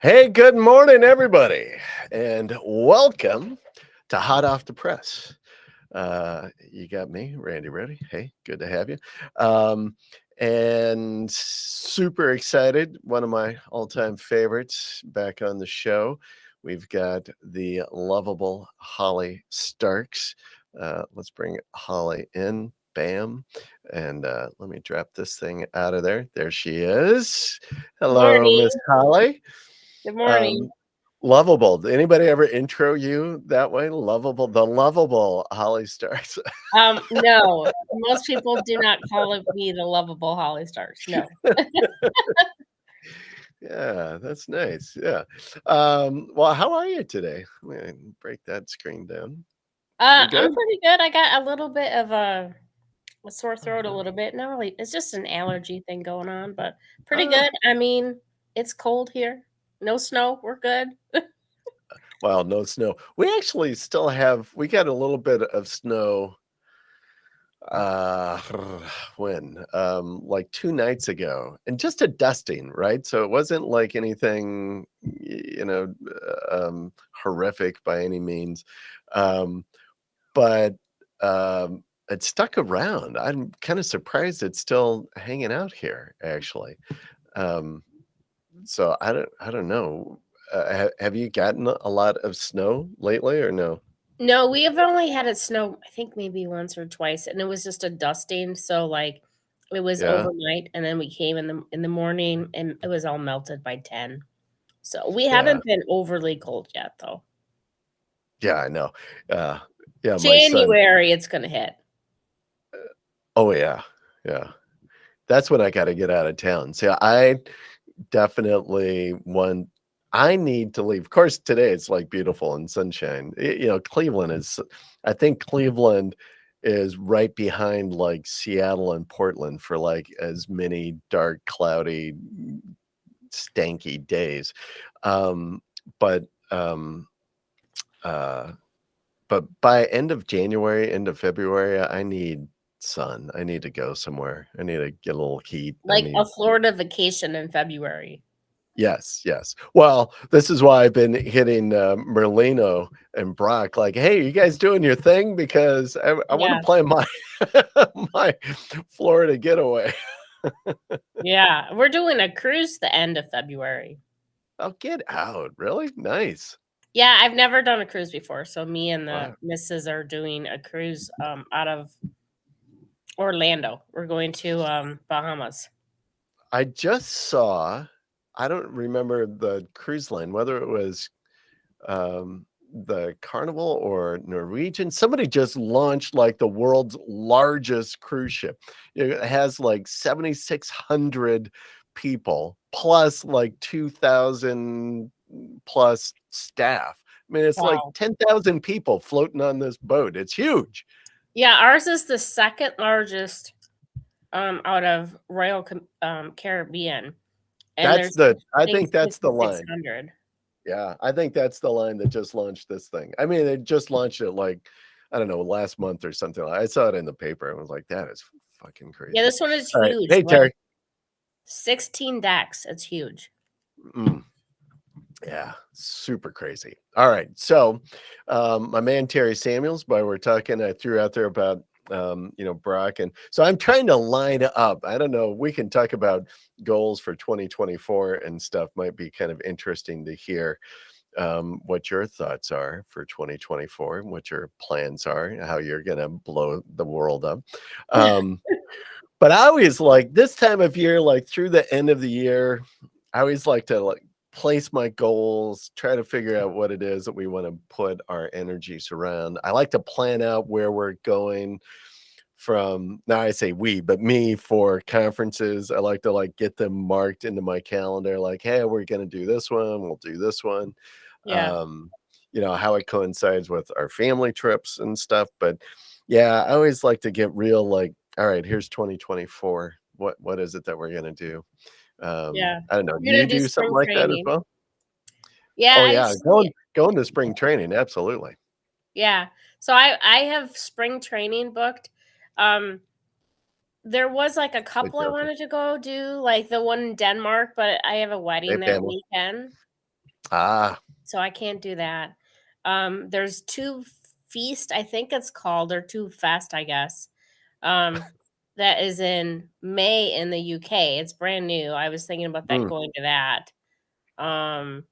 Hey, good morning, everybody, and welcome to Hot Off the Press. You got me, Randy Reddy. Hey, good to have you. Um, and super excited. One of my all-time favorites back on the show. We've got the lovable Holly Starks. Let's bring Holly in. Bam. And let me drop this thing out of there. There she is. Hello, Morning. Miss Holly. Good morning. Um, Lovable. Did anybody ever intro you that way? Lovable, the lovable Holly Stars. No, most people do not call me the lovable Holly Stars. No. Yeah, that's nice. Yeah. Well, how are you today? Let me break that screen down. You I'm good? pretty good. I got a little bit of a sore throat a little bit. Not really. It's just an allergy thing going on, but pretty Uh, good. I mean, it's cold here. No snow. We're good. well, no snow. We actually still have, we got a little bit of snow uh when like 2 nights ago, and just a dusting, right? So it wasn't like anything horrific by any means. um but it stuck around. I'm kind of surprised it's still hanging out here, actually. um so I don't know. Have you gotten a lot of snow lately or no? No, we have only had it snow, I think maybe once or twice, and it was just a dusting. So like it was Yeah. overnight, and then we came in the morning, and it was all melted by 10. So we Yeah. haven't been overly cold yet, though. Yeah, I know. uh yeah, my son. January, it's gonna hit. Oh, yeah, yeah. That's when I gotta get out of town. See, I definitely want I need to leave. Of course, today it's, like, beautiful and sunshine. Cleveland is I think Cleveland is right behind, like, Seattle and Portland for, like, as many dark, cloudy, stanky days. Um, but, um, uh but by end of January, end of February, I need sun. I need to go somewhere. I need to get a little heat. I Like a need Florida vacation in February. Yes, yes. Well, this is why I've been hitting, Merlino and Brock, like, "Hey, you guys doing your thing? Because I wanna Yeah, plan my my Florida getaway." yeah. We're doing a cruise the end of February. Oh, get out. Really? Nice. Yeah, I've never done a cruise before, so me and the Wow. missus are doing a cruise, out of Orlando. We're going to, Bahamas. I just saw I don't remember the cruise line, whether it was the Carnival or Norwegian. Somebody just launched like the world's largest cruise ship. It has like 7,600 people plus like 2,000 plus staff. I mean, it's like Wow. 10,000 people floating on this boat. It's huge. Yeah, ours is the second largest, out of Caribbean, and That's there's the I I think think that's the line. 6,600. Yeah, I think that's the line that just launched this thing. I mean, they just launched it like, I don't know, last month or something. I saw it in the paper and was like, that is fucking Yeah, crazy. this one is All right. huge, Hey, like Terry. 16 decks. It's huge. Mm, yeah, super crazy. All right. So, my man Terry Samuels, while we're talking, I threw out there about Brock, and so I'm trying to line up. I don't know. We can talk about goals for 2024 and stuff. Might be kind of interesting to hear what your thoughts are for 2024, and what your plans are, how you're gonna blow the world up. Um, but I always like this time of year, like through the end of the year, I always like to like place my goals, try to figure out what it is that we want to put our energies around. I like to plan out where we're going from now. I say we, but me, for conferences. I like to like get them marked into my calendar, like, hey, we're gonna do this one, we'll do this one. Yeah. um how it coincides with our family trips and stuff. But yeah, I always like to get real, like, all right, here's 2024. What is it that we're gonna do? Yeah. I don't know, do We're you gonna do do something spring like that as training. well? Yeah, Oh I yeah, see. going to spring training, absolutely. Yeah. So I have spring training booked. Um, there was like a Like, couple I wanted to go do, like the one in Denmark, but I have a hey, wedding that Pamela. weekend. Ah, so I can't do that. There's Tube Feast, I think it's called, or Tube Fest, I guess. Um, that is in May in the UK. It's brand new. I was thinking about that mm. going to that. Um,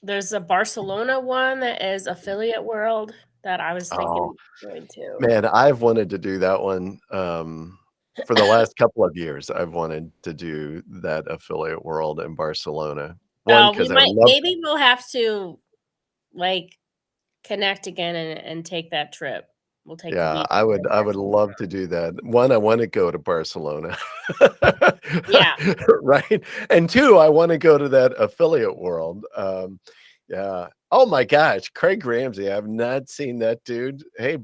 there's a Barcelona one that is Affiliate World that I was Oh, thinking going to. man, I've wanted to do that one, for the last couple of years. I've wanted to do that Affiliate World in Barcelona. One, We because I might love. maybe we'll have to like connect again and take that trip. We'll take the Yeah, weekend I to I would Barcelona. love to do that. One, I wanna go to Barcelona. Yeah. Right? And 2, I wanna go to that Affiliate World. Yeah. Oh my gosh, Craig Ramsey, I've not seen that dude. Hey,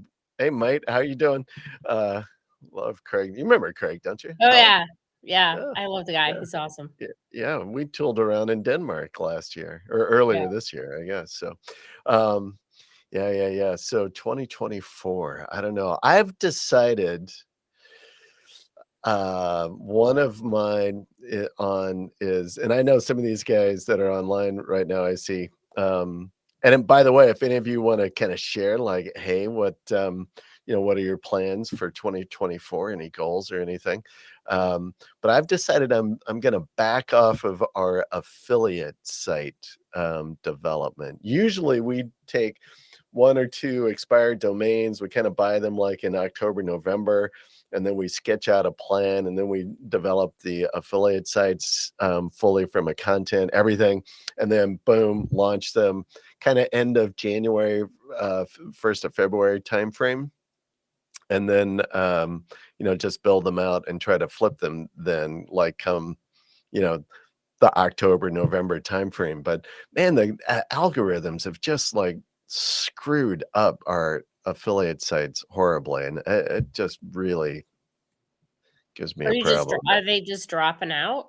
mate, how you doing? Uh, love Craig. You remember Craig, don't you? Oh, Colin? yeah. Yeah. Yeah, I love the guy. yeah. He's awesome. Yeah, we tooled around in Denmark last year or Yeah. earlier this year, I guess. So, um, yeah. So 2024, I don't know. I've decided one of mine on is, and I know some of these guys that are online right now, I see. And then, by the way, if any of you want to kind of share, like, hey, what are your plans for 2024? Any goals or anything? But I've decided I'm going to back off of our affiliate site development. Usually, we take one or two expired domains. We kind of buy them like in October, November, and then we sketch out a plan, and then we develop the affiliate sites fully from a content, everything, and then boom, launch them kind of end of January, 1st of February timeframe. And then, just build them out and try to flip them then, like, come, you know, the October, November timeframe. But man, the algorithms have just like screwed up our affiliate sites horribly, and it just really gives me Are a you just problem. are they just dropping out?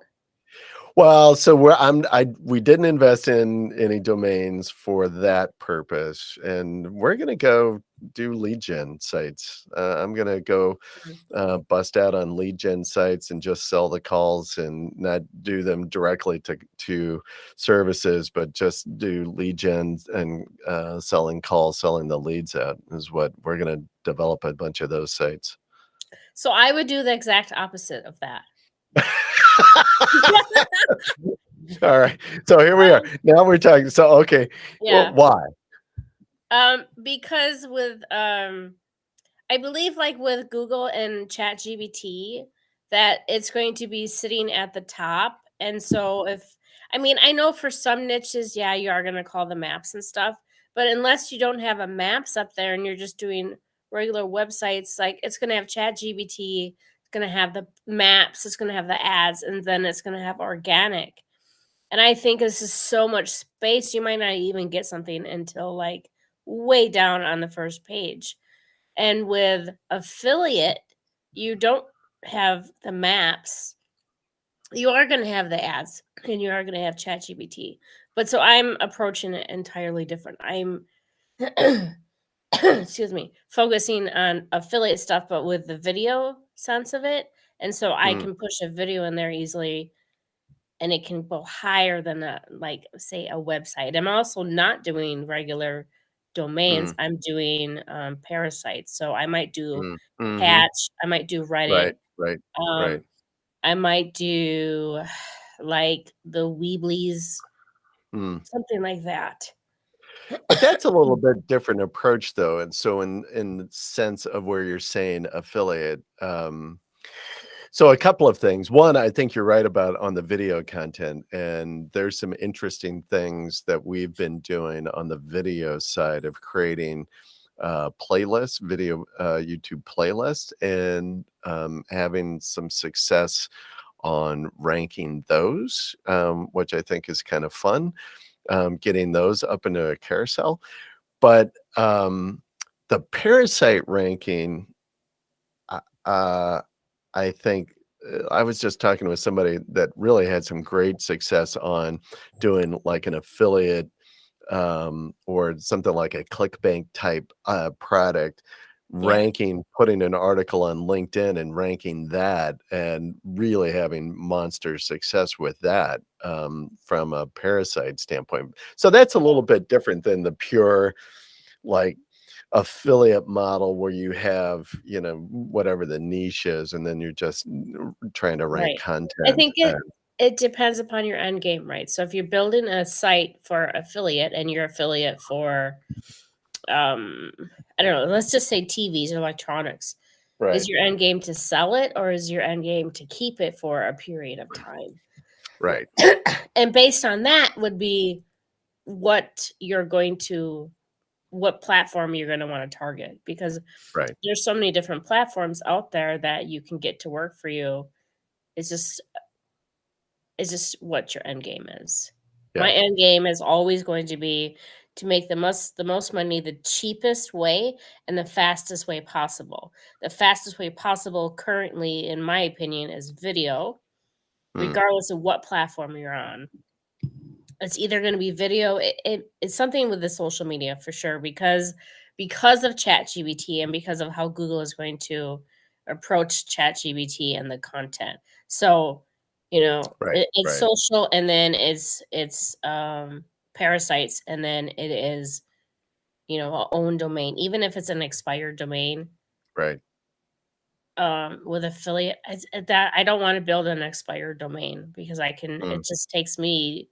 Well, so we didn't invest in any domains for that purpose, and we're gonna go do lead gen sites. I'm gonna go Mhm. bust out on lead gen sites and just sell the calls and not do them directly to services, but just do lead gens and selling calls, selling the leads out is what we're gonna develop a bunch of those sites. So I would do the exact opposite of that. All right. So here we are. Um, Now we're talking. So okay. Well, yeah. why? Because with I believe like with Google and ChatGPT that it's going to be sitting at the top. And so if I mean, I know for some niches, yeah, you are going to call the maps and stuff, but unless you don't have a maps up there and you're just doing regular websites, like it's going to have ChatGPT, it's going to have the maps, it's going to have the ads, and then it's going to have organic. And I think this is so much space, you might not even get something until like way down on the first page. And with affiliate, you don't have the maps. You are going to have the ads and you are going to have ChatGPT. But so I'm approaching it entirely different. I'm excuse me, focusing on affiliate stuff but with the video sense of it. And so I Mm, can push a video in there easily and it can go higher than a like say a website. I'm also not doing regular domains. mm, I'm doing parasites. So I might do mhm. Patch, I might do Reddit, Right, right, right. um, I might do like the Weeblies, Mm. something like that. But that's a little bit different approach though, and so in the sense of where you're saying affiliate, so a couple of things. One, I think you're right about on the video content, and there's some interesting things that we've been doing on the video side of creating playlists, video YouTube playlists, and having some success on ranking those, which I think is kind of fun, getting those up into a carousel. But the parasite ranking, uh, uh, I think I was just talking with somebody that really had some great success on doing like an affiliate or something like a ClickBank type product ranking, putting an article on LinkedIn and ranking that and really having monster success with that, from a parasite standpoint. So that's a little bit different than the pure, like, affiliate model where you have, whatever the niche is, and then you're just trying to rank Right. I content. think it depends upon your end game, right? So if you're building a site for affiliate and your affiliate for um I don't know, let's just say TVs or electronics, is Right, your end game to sell it or is your end game to keep it for a period of time? right, And based on that would be what you're going to what platform you're going to want to target because right. there's so many different platforms out there that you can get to work for you. It's just what your end game is. My Yeah, end game is always going to be to make the most money the cheapest way and the fastest way possible. The fastest way possible currently, in my opinion, is video, mm, regardless of what platform you're on. It's either going to be video. It's something with the social media for sure because of ChatGPT and because of how Google is going to approach ChatGPT and the content. So, right, it's right, social, and then it's parasites, and then it is a own domain, even if it's an expired domain. right. With affiliate, that I don't want to build an expired domain because Mm. it just takes me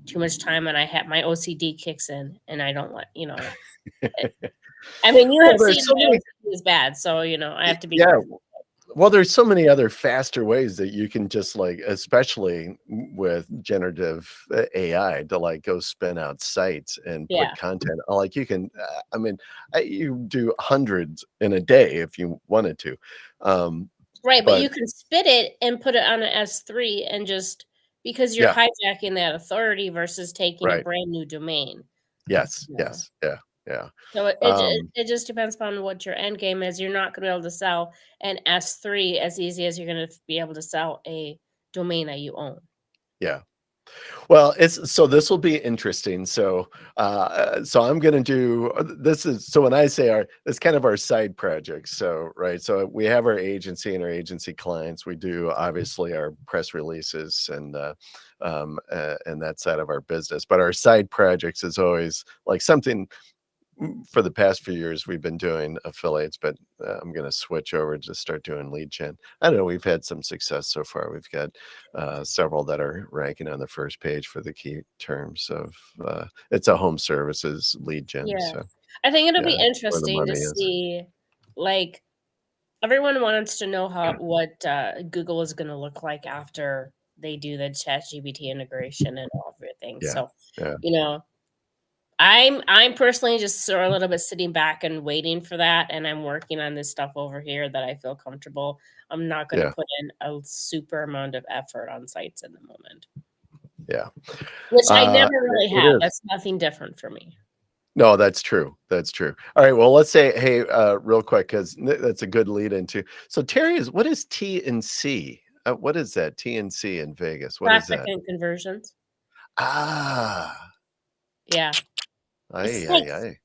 too much time and I have my OCD kicks in and I don't want, eh, I mean, you Well, have there's seen so my many. OCD is bad, so, I have to be Yeah. careful. Well, there's so many other faster ways that you can just, like, especially with generative AI, to, like, go spin out sites and put Yeah, content, like, you can, I mean, you do hundreds in a day if you wanted to, um, right, but but you can spit it and put it on an S3 and just because you're yeah, hijacking that authority versus taking a right. brand new domain, Yes, you know? yes, yeah, yeah, So um, it just depends upon what your end game is. You're not gonna be able to sell an S3 as easy as you're gonna be able to sell a domain that you own. yeah. Well, this will be interesting. So I'm gonna do this is so when I say it's kind of our side project. So right, so we have our agency and our agency clients. We do obviously our press releases and that side of our business. But our side projects is always like something. For the past few years, we've been doing affiliates, but I'm going to switch over to start doing lead gen. I don't know. We've had some success so far. We've got several that are ranking on the first page for the key terms of it's a home services lead gen. Yeah. So I think it'll be yeah, where the interesting to money is. see, like, everyone wants to know what Google is gonna look like after they do the ChatGPT integration and everything. Yeah, So, yeah, you know, I'm personally just sort of a little bit sitting back and waiting for that, and I'm working on this stuff over here that I feel comfortable. I'm not gonna yeah, put in a super amount of effort on sites in the moment, yeah. which I never really It have. is. That's nothing different for me. No, that's true. That's true. All right. Well, let's say, hey, real quick, because that's a good lead into. So, Terry, what is T and C? What is that? T and C in Vegas. What is Traffic that? and conversions. Ah, Yeah. It's ay, like ay, ay.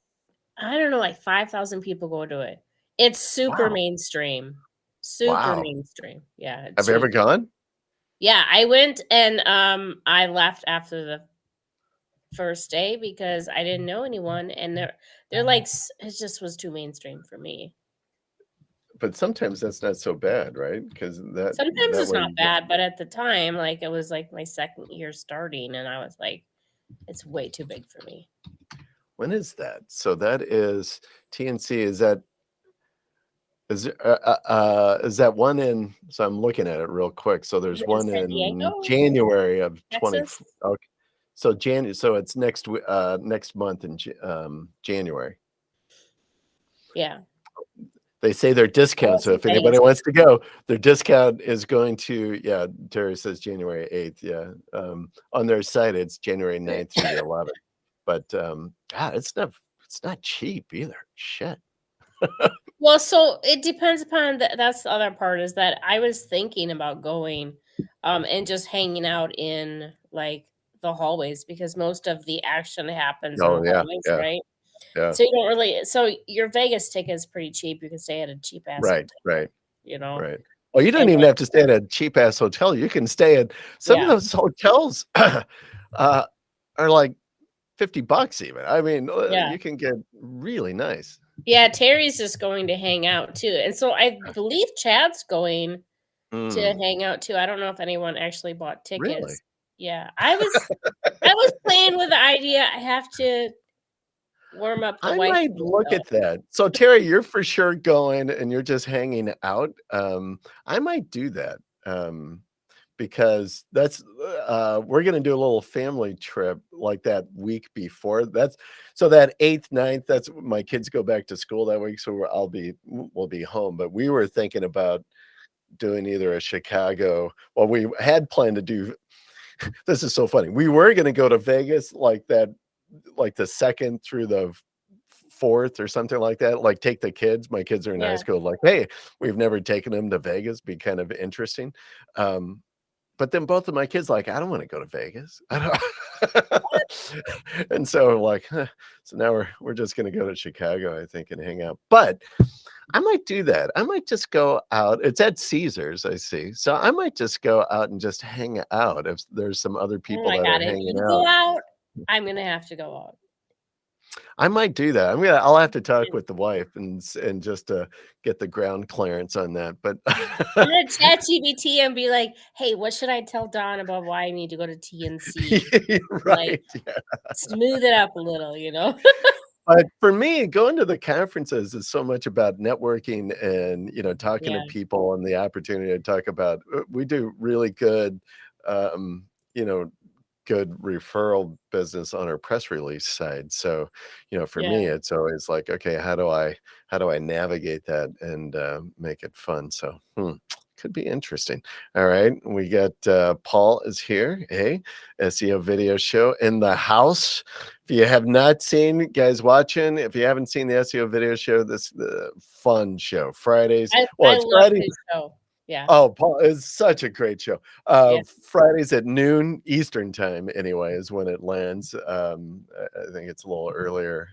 I don't know, like 5,000 people go to it. It's super Wow. mainstream. Super Wow. mainstream. Yeah, Have it's you really ever cool. gone? Yeah, I went and, I left after the first day because I didn't know anyone, and they're like it just was too mainstream for me. But sometimes that's not so bad, right? Because Sometimes that it's way not you get. bad, but at the time, like, it was, like, my 2nd year starting, and I was like, "It's way too big for me." When is that? So that is TNC. Is that one in? So I'm looking at it real quick. So Is there's it in one San in Diego? January of 20. Texas? Okay. So So it's next month in January. Yeah. They say their I discount. went So to if anybody Vegas. wants to go, their discount is going to, yeah, Terry says January 8th. Yeah. On their site, it's January 9th through the 11th. But it's not cheap either. Shit. Well, so it depends upon that's the other part is that I was thinking about going, and just hanging out in, like, the hallways because most of the action happens in the Oh yeah, hallways, yeah. right? Yeah. So you don't really so your Vegas ticket is pretty cheap. You can stay at a cheap ass Right, hotel, right, you know? right. Oh, you don't And even then have to stay at a cheap ass hotel. You can stay at some of yeah, those hotels, are like $50 even. I mean, yeah. you can get really nice. Yeah, Terry's just going to hang out too, and so I believe Chad's going to Mm, hang out too. I don't know if anyone actually bought really? tickets. Yeah, I was playing with the idea. I have to warm up the I wife might a little look bit. at that. So, Terry, you're for sure going and you're just hanging out. I might do that. Because that's we're gonna do a little family trip like that week before. That's so that 8th, ninth. That's my kids go back to school that week, so we'll be home. But we were thinking about doing either a Chicago. Well, we had planned to do this is so funny. We were gonna go to Vegas like that, like the 2nd through the 4th or something like that. Like take the kids. My kids are in high Yeah. school, like, hey, we've never taken them to Vegas, be kind of interesting. Um, but then both of my kids like, "I don't wanna go to Vegas." I don't and so, like, huh, so now we're just gonna go to Chicago, I think, and hang out. But I might do that. I might just go out. It's at Caesars, I see. So I might just go out and just hang out if there's some other Oh people my that are god, if hanging you go out. out, I'm gonna have to go out. I might do that. I'll have to talk with the wife and just, get the ground clearance on that, but I'm gonna chat GBT and be like, "Hey, what should I tell Don about why I need to go to TNC?" Like, Right, yeah. smooth it up a little, you know? But for me, going to the conferences is so much about networking and, talking to Yeah, people and the opportunity to talk about we do really good, um, you know, good referral business on our press release side. So, for me, yeah. it's always like, okay, how do I navigate that and make it fun? So, could be interesting. All right, we got Paul is here. Hey, SEO video show in the house. If you have not seen, guys watching, if you haven't seen the SEO video show, this the fun show Fridays. Well, I it's love Friday. his show. Yeah, Oh, Paul is such a great show. yeah. Fridays at noon Eastern time, anyway, is when it lands. I think it's a little earlier.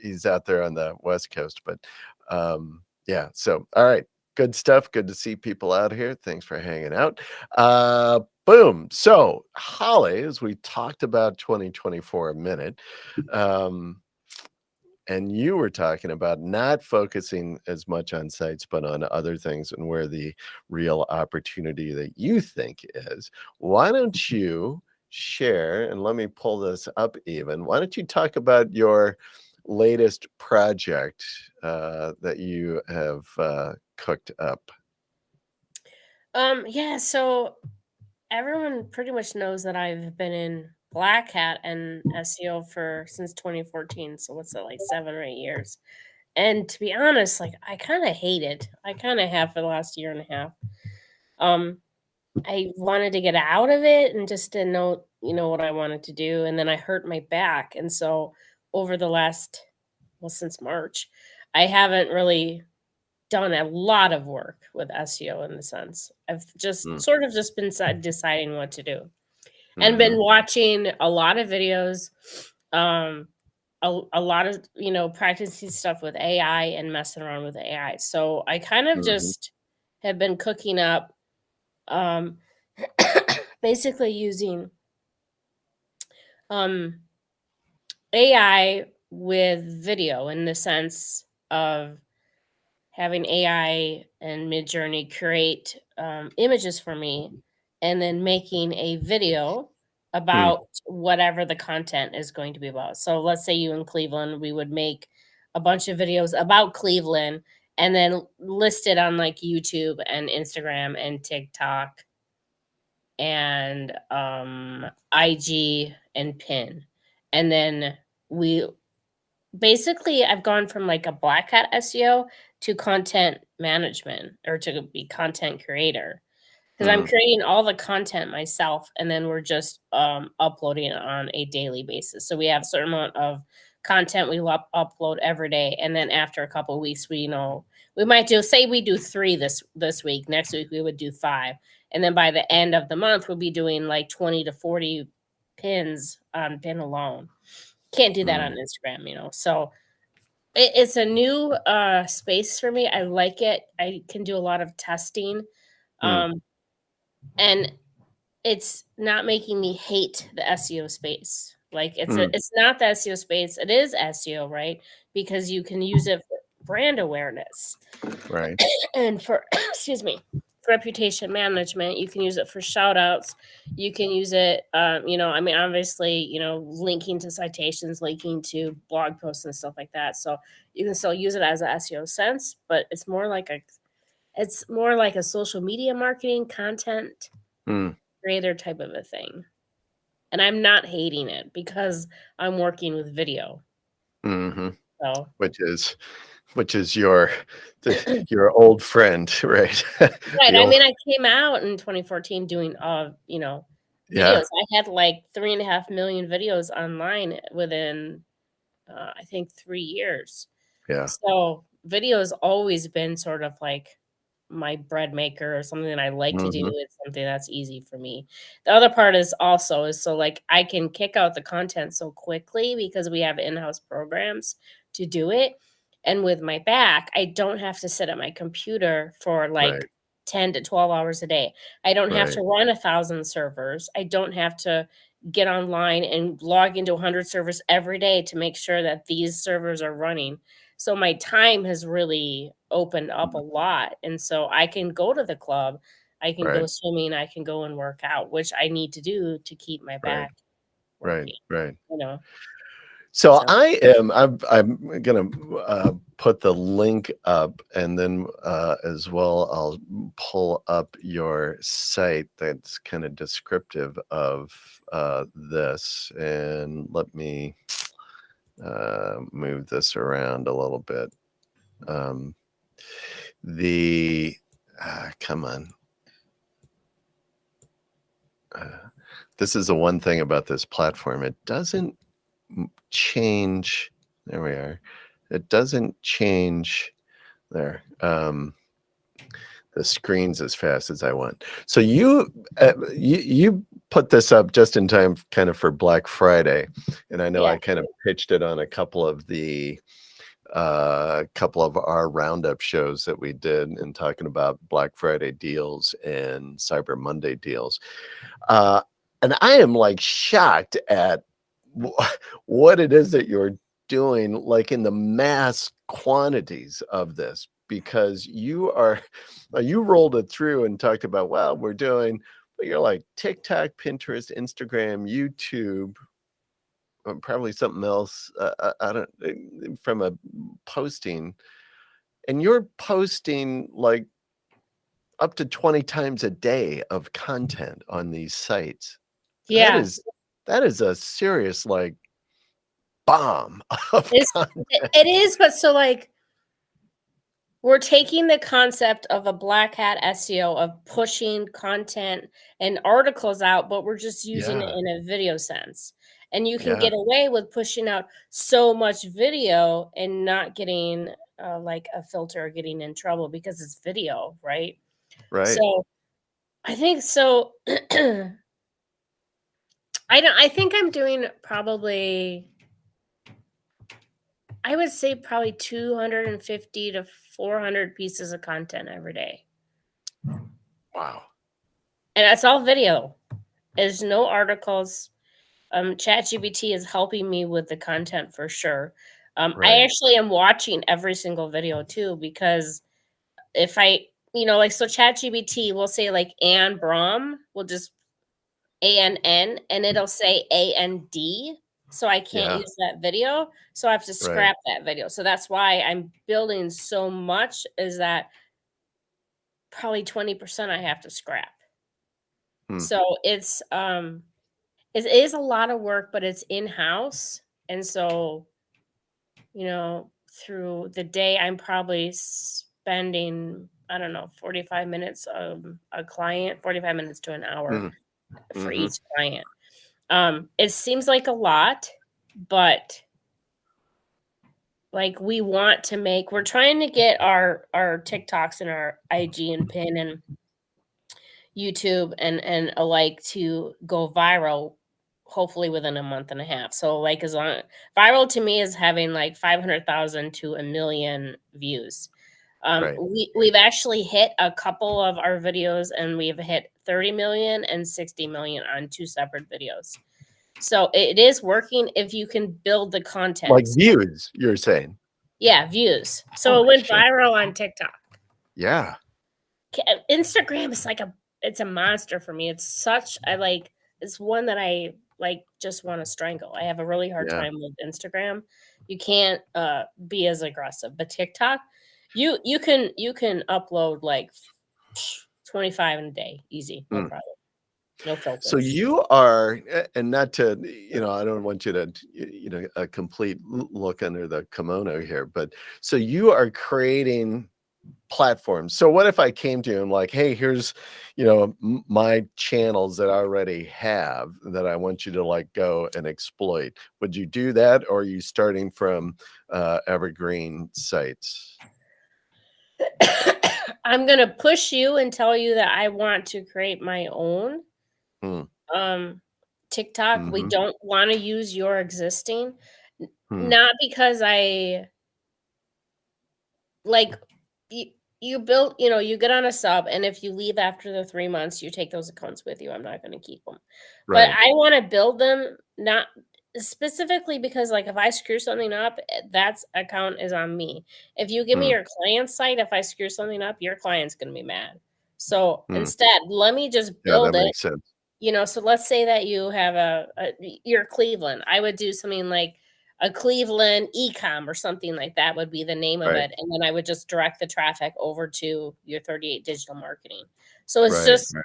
He's out there on the West Coast, but yeah. So, all right, good stuff. Good to see people out here. Thanks for hanging out. Boom. So, Holly, as we talked about 2024 a minute, um, and you were talking about not focusing as much on sites, but on other things and where the real opportunity that you think is. Why don't you share? And let me pull this up even. Why don't you talk about your latest project that you have cooked up? Yeah, so everyone pretty much knows that I've been in Black Hat and SEO for since 2014. So what's that, like 7 or 8 years? And to be honest, like I kind of hate it. I kind of have for the last year and a half. Um, I wanted to get out of it and just didn't know, what I wanted to do. And then I hurt my back. And so over the last, well, since March, I haven't really done a lot of work with SEO in the sense. I've just Mm, sort of just been deciding what to do and been mhm, watching a lot of videos, um, a lot of, practicing stuff with AI and messing around with AI. So I kind of mhm, just have been cooking up, um, basically using um, AI with video in the sense of having AI and Midjourney create images for me and then making a video mm, about whatever the content is going to be about. So let's say you in Cleveland, we would make a bunch of videos about Cleveland and then list it on like YouTube and Instagram and TikTok and IG and Pin. And then we basically I've gone from like a black hat SEO to content management or to be content creator because I'm mhm, creating all the content myself and then we're just uploading it on a daily basis. So we have a certain amount of content we upload every day and then after a couple of weeks we might do say we do 3 this week, next week we would do 5 and then by the end of the month we'll be doing like 20 to 40 pins on pin alone. Can't do that on Instagram, you know. So it's a new space for me. I like it. I can do a lot of testing. Um, and it's not making me hate the SEO space. Like it's not the SEO space. It is SEO, right? Because you can use it for brand awareness Right. and for excuse me, reputation management. You can use it for shout outs. You can use it, you know, I mean, obviously, you know, linking to citations, linking to blog posts and stuff like that. So you can still use it as a SEO sense, but it's more like a social media marketing content creator type of a thing. And I'm not hating it because I'm working with video. Mm-hmm. So Which is your old friend, right? right. The I old, mean, I came out in 2014 doing you know, yeah, videos. I had like 3.5 million videos online within I think 3 years. yeah, So video has always been sort of like my bread maker or something that I like to do. hmm, It's something that's easy for me. The other part is also is so like I can kick out the content so quickly because we have in-house programs to do it. And with my back, I don't have to sit at my computer for right, like 10 to 12 hours a day. I don't have right, to run 1,000 servers. I don't have to get online and log into 100 servers every day to make sure that these servers are running. So my time has really opened up a lot, and so I can go to the club, I can go right, swimming, I can go and work out, which I need to do to keep my right, back right, working, right. you know? So So I'm gonna put the link up, and then as well I'll pull up your site that's kind of descriptive of this, and let me move this around a little bit. Um, the come on. This is the one thing about this platform. It doesn't change. There we are. It doesn't change there. The screens as fast as I want. So you put this up just in time, kind of for Black Friday, and I know yeah, I kind of pitched it on a couple of our roundup shows that we did and talking about Black Friday deals and Cyber Monday deals. Uh, and I am like shocked at what it is that you're doing, like in the mass quantities of this, because you rolled it through and talked about, well, we're doing, but you're like TikTok, Pinterest, Instagram, YouTube, probably something else. I don't from a posting, and you're posting like up to 20 times a day of content on these sites. That yeah. is a serious like bomb of It's content. it is, but so, like, we're taking the concept of a black hat SEO of pushing content and articles out, but we're just using it Yeah, in a video sense. And you can yeah, get away with pushing out so much video and not getting like a filter or getting in trouble because it's video, right? right. So I think so. I think I'm doing probably I would say probably 250 to 400 pieces of content every day. Wow. And that's all video. There's no articles. ChatGPT is helping me with the content for sure. I Right. actually am watching every single video too because if I, you know, like so ChatGPT will say like Ann Brom will just ANN and it'll say AND. So I can't Yeah, use that video. So I have to right. scrap that video. So that's why I'm building so much is that probably 20% I have to scrap. Hmm. So it is a lot of work, but it's in-house. And so, you know, through the day, I'm probably spending, I don't know, 45 minutes a client, 45 minutes to an hour Mhm, for mhm. each client. It seems like a lot, but like we want to make we're trying to get our TikToks and our IG and pin and YouTube and alike to go viral hopefully within a month and a half. So like as long viral to me is having like 500,000 to a million views. Right. We've actually hit a couple of our videos and we've hit 30 million and 60 million on 2 separate videos. So it is working if you can build the Like content. views, you're saying? Yeah, views. So it Holy went shit. viral on TikTok. Yeah. Instagram is like it's a monster for me. It's such I like it's one that I like just want to strangle. I have a really hard Yeah. time with Instagram. You can't be as aggressive. But TikTok, you can upload like 25 in a day, easy, no Mm. problem. No So filters. you are, and not to, I don't want you to, a complete look under the kimono here, but so you are creating platforms. So what if I came to you and like, hey, here's, my channels that I already have that I want you to like go and exploit. Would you do that, or are you starting from evergreen sites? I'm gonna push you and tell you that I want to create my own Hmm. um TikTok. We Mm-hmm. don't want to use your existing, Hmm. not because I like you, you build, you get on a sub, and if you leave after the 3 months, you take those accounts with you. I'm not going to keep them, but Right. I want to build them not specifically because, like, if I screw something up, that's account is on me. If you give me Hmm. your client site, if I screw something up, your client's going to be mad. So Hmm. instead, let me just Yeah, that build it. makes sense. So let's say that you have you're Cleveland. I would do something like a Cleveland Ecom or something like that would be the name of Right. it, and then I would just direct the traffic over to your 38 digital marketing. So it's Right. just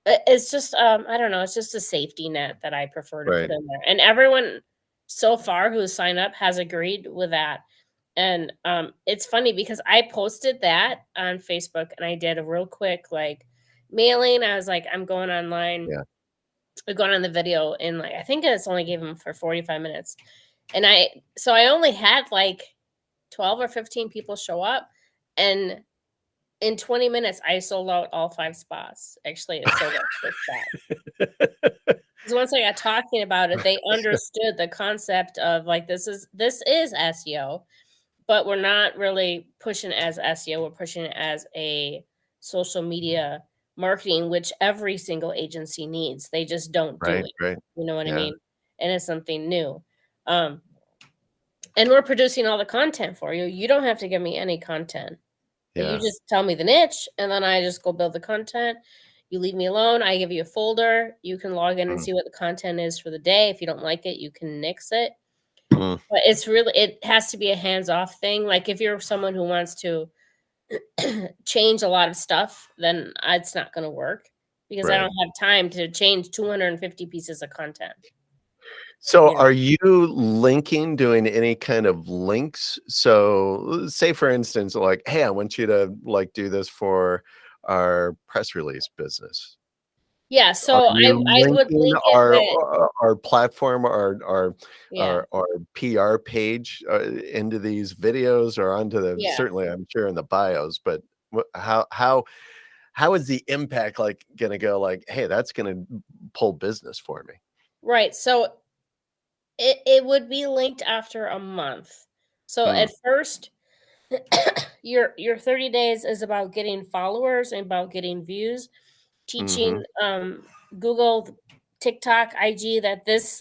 I don't know, it's just a safety net that I prefer to put Right. in there. And everyone so far who's signed up has agreed with that. And it's funny because I posted that on Facebook and I did a real quick like mailing. I was like, I'm going online, Yeah. going on the video in like I think it's only gave them for 45 minutes. And I only had like 12 or 15 people show up, and in 20 minutes I sold out all 5 spots. Actually, it sold out 6 spots. Because once I got talking about it, they understood the concept of like this is SEO, but we're not really pushing it as SEO. We're pushing it as a social media marketing, which every single agency needs. They just don't do Right. it. Right. You know what I Yeah. mean? And it's something new. Um, and we're producing all the content for you. You don't have to give me any content. You Yeah. just tell me the niche, and then I just go build the content. You leave me alone. I give you a folder. You can log in and Mm. see what the content is for the day. If you don't like it, you can nix it. Mm. But it has to be a hands-off thing. Like if you're someone who wants to change a lot of stuff, then it's not going to work because I Right. don't have time to change 250 pieces of content. So You know? are you linking, doing any kind of links? So say for instance, like, hey, I want you to like do this for our press release business. Yeah. Are So I you I would linking link it with our platform, yeah, our PR page into these videos or onto the yeah. certainly I'm sure in the bios, but how is the impact like gonna go like, hey, that's gonna pull business for me? Right. So it would be linked after a month. So Mm. at first, your 30 days is about getting followers and about getting views, Mm-hmm. teaching Google, TikTok, IG that this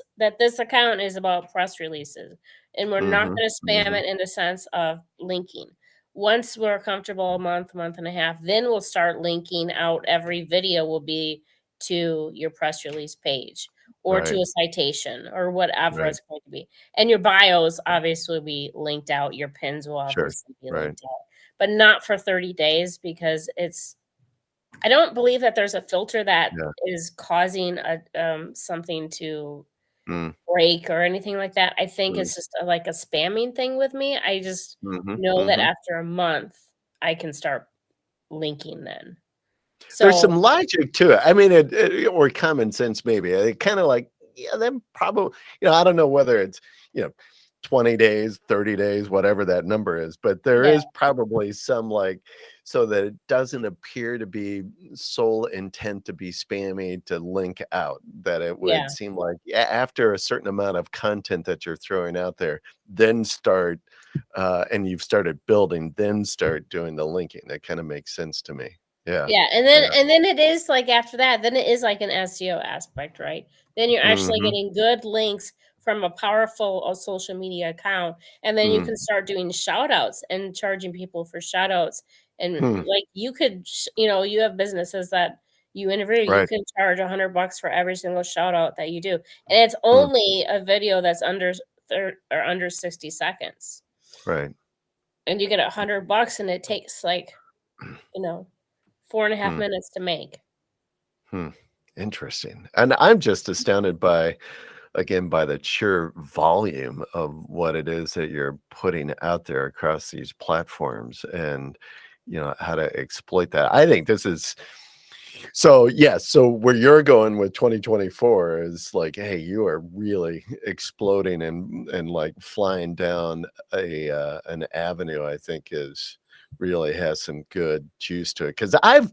account is about press releases, and we're not Mm-hmm. going to spam Mm-hmm. it in the sense of linking. Once we're comfortable, a month and a half, then we'll start linking out. Every video will be to your press release page or to Right. a citation or whatever Right. it's going to be. And your bios obviously will be linked out. Your pins will Sure. obviously be Right. linked out, but not for 30 days because I don't believe that there's a filter that Yeah. is causing something to Mm. break or anything like that. I think Mm. it's just like a spamming thing with me. I just Mhm. know that Mhm. after a month, I can start linking then. There's So some logic to it. I mean, or common sense maybe. Kinda like, yeah, then probably I don't know whether it's, you know, 20 days, 30 days, whatever that number is. But there Yeah. is probably some like, so that it doesn't appear to be sole intent to be spammy to link out, that it would Yeah. seem like after a certain amount of content that you're throwing out there, then start, and you've started building, then start doing the linking. That kind of makes sense to me. Yeah. Yeah, Yeah. and then it is like after that, then it is like an SEO aspect, right? Then you're actually Hmm. getting good links from a powerful social media account, and then you Mm. can start doing shout outs and charging people for shout outs. And Hmm. like you could, you know, you have businesses that you interview, you Right. can charge $100 for every single shout out that you do. And it's Hmm. only a video that's under or under 60 seconds. Right. And you get $100 and it takes like, you know, 4.5 Hmm. minutes to make. Hmm. Interesting. And I'm just astounded by, again, by the sheer volume of what it is that you're putting out there across these platforms and, how to exploit that. I think this is so, yes. So where you're going with 2024 is like, hey, you are really exploding and like flying down an avenue. I think is really has some good juice to it because I've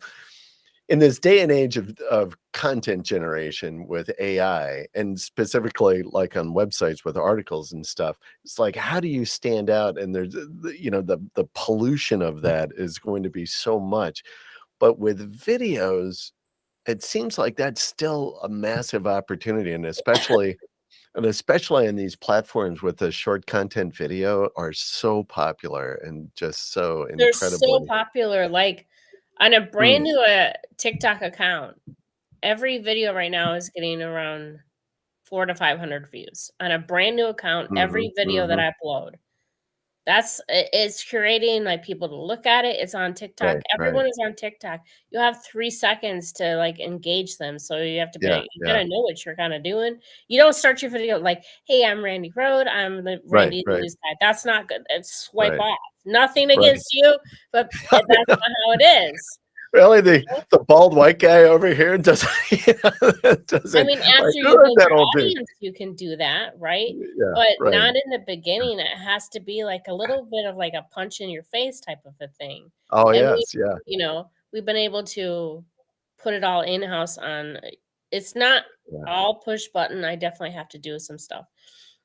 in this day and age of content generation with AI and specifically like on websites with articles and stuff, it's like, how do you stand out? And there's, the pollution of that is going to be so much. But with videos, it seems like that's still a massive opportunity. And especially in these platforms with the short content video are so popular and just so They're so incredibly. popular, like, on a brand Mm, new, TikTok account, every video right now is getting around 4 to 500 views. On a brand new account, mhm, every video that mhm. I upload. It's curating, like, people to look at it, it's on TikTok, Right, right. everyone is on TikTok. You have 3 seconds to, like, engage them, so you have to Yeah, be you yeah. gotta know what you're kinda doing. You don't start your video like, "Hey, I'm Randy Rode, I'm the Right, Randy right, News Guy." That's not good, it's swipe right, off. Nothing right. against you, but, that's not how it is. Really, the bald white guy over here doesn't, I doesn't mean, like, after you "Who is build that your old dude?" audience, you can do that, right? Yeah, But right. not in the beginning, it has to be like a little bit of like a punch in your face type of a thing. Oh, And yes, yeah, we've been able to put it all in-house on it's not yeah, all push button, I definitely have to do some stuff,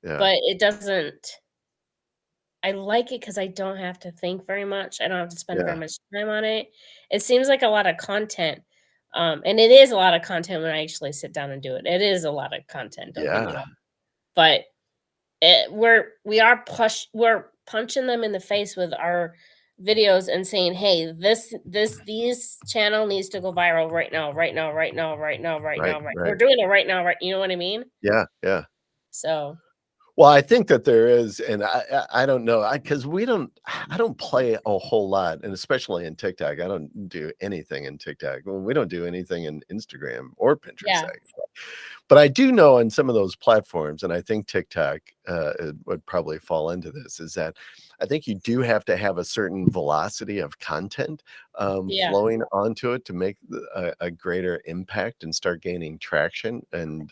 yeah, but it doesn't I like it because I don't have to think very much, I don't have to spend very yeah, much time on it. It seems like a lot of content, and it is a lot of content when I actually sit down and do it. It is a lot of content, don't get me yeah, wrong, but we're punching them in the face with our videos and saying, "Hey, these channel needs to go viral right now, right now, right now, right now, right right, now, right." We're right. doing it right now, right, you know what I mean? Yeah, yeah. So, Well, I think that there is, and I don't know, because I don't play a whole lot, and especially in TikTok, I don't do anything in TikTok. Well, we don't do anything in Instagram or Pinterest, yeah. actually. But I do know on some of those platforms, and I think TikTok it would probably fall into this, is that I think you do have to have a certain velocity of content Yeah. flowing onto it to make a greater impact and start gaining traction. And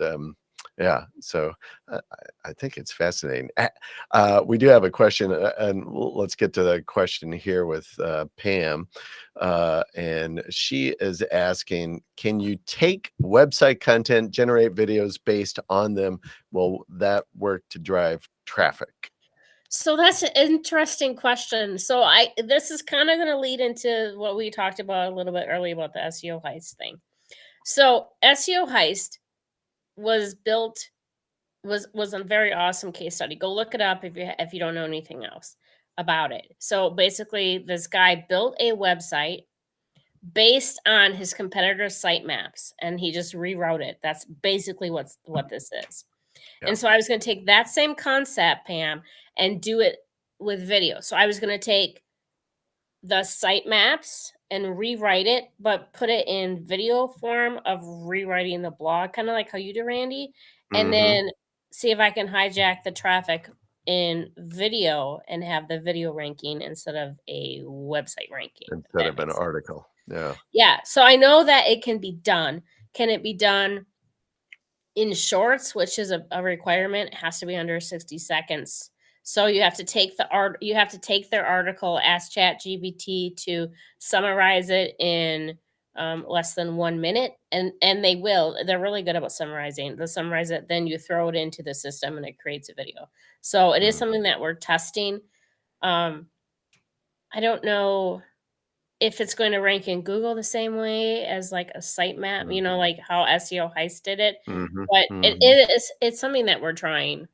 yeah, so uh, I think it's fascinating. We do have a question, and let's get to the question here with Pam. And she is asking, can you take website content, generate videos based on them? Will that work to drive traffic? So that's an interesting question. So I this is kinda gonna lead into what we talked about a little bit earlier about the SEO heist thing. So, SEO heist was built was a very awesome case study. Go look it up if you don't know anything else about it. So basically, this guy built a website based on his competitor's site maps, and he just rewrote it. That's basically what this is. Yeah. And so I was going to take that same concept, Pam, and do it with video. So I was going to take the site maps and rewrite it, but put it in video form of rewriting the blog, kind of like how you do, Randy, and Hmm. then see if I can hijack the traffic in video and have the video ranking instead of a website ranking, if Instead that of an makes sense. article. Yeah. Yeah, so I know that it can be done. Can it be done in shorts, which is a requirement? It has to be under 60 seconds. So you have to take their article, ask ChatGPT to summarize it in less than 1 minute, and they will. They're really good about summarizing. They'll summarize it, then you throw it into the system, and it creates a video. So it is Mm, something that we're testing. Um, I don't know if it's going to rank in Google the same way as like a sitemap, mm, like how SEO Heist did it, mhm, but mhm. it's something that we're trying.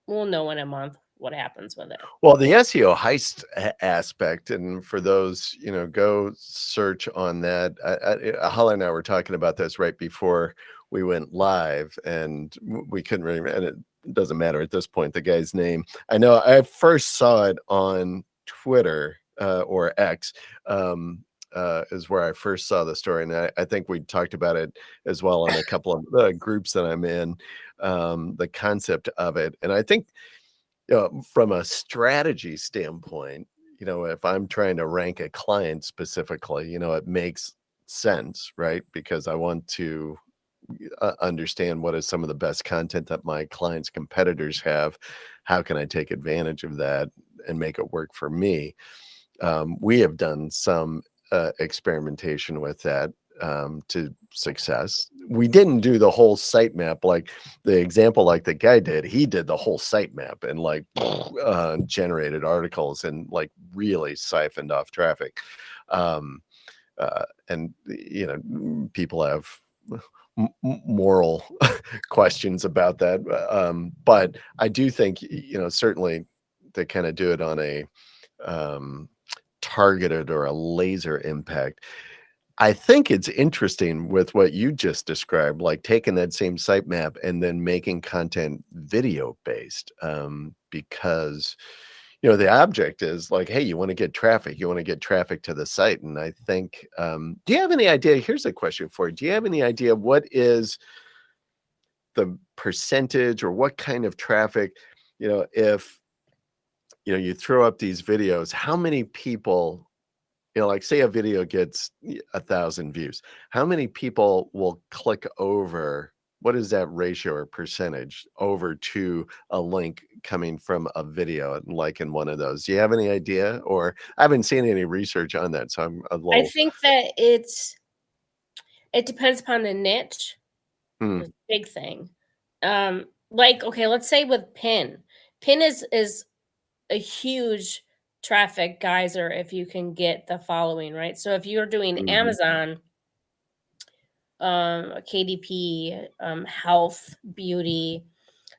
We'll know in a month what happens with it. Well, the SEO heist aspect, and for those, go search on that. Holly and I were talking about this right before we went live, and we couldn't really, and it doesn't matter at this point, the guy's name. I know I first saw it on Twitter or X. Is where I first saw the story, and I think we talked about it as well in a couple of groups that I'm in. The concept of it, and I think from a strategy standpoint, if I'm trying to rank a client specifically, it makes sense, right? Because I want to understand what is some of the best content that my clients' competitors have. How can I take advantage of that and make it work for me? We have done some experimentation with that to success. We didn't do the whole sitemap like the example like the guy did. He did the whole sitemap and like generated articles and like really siphoned off traffic. Um, and people have moral questions about that. But I do think certainly they kind of do it on a um, targeted or a laser impact. I think it's interesting with what you just described, like taking that same sitemap and then making content video based, because the object is like, hey, you want to get traffic, to the site, and I think, do you have any idea? Here's a question for you: do you have any idea what is the percentage or what kind of traffic, if you throw up these videos, how many people, like say a video gets 1,000 views, how many people will click over? What is that ratio or percentage over to a link coming from a video, like in one of those? Do you have any idea? Or I haven't seen any research on that, so I'm a I little. think that it depends upon the niche. Hmm, The big thing. Like, okay, let's say with Pin. Pin is a huge traffic geyser if you can get the following, right? So if you're doing mhm, Amazon, KDP, health, beauty,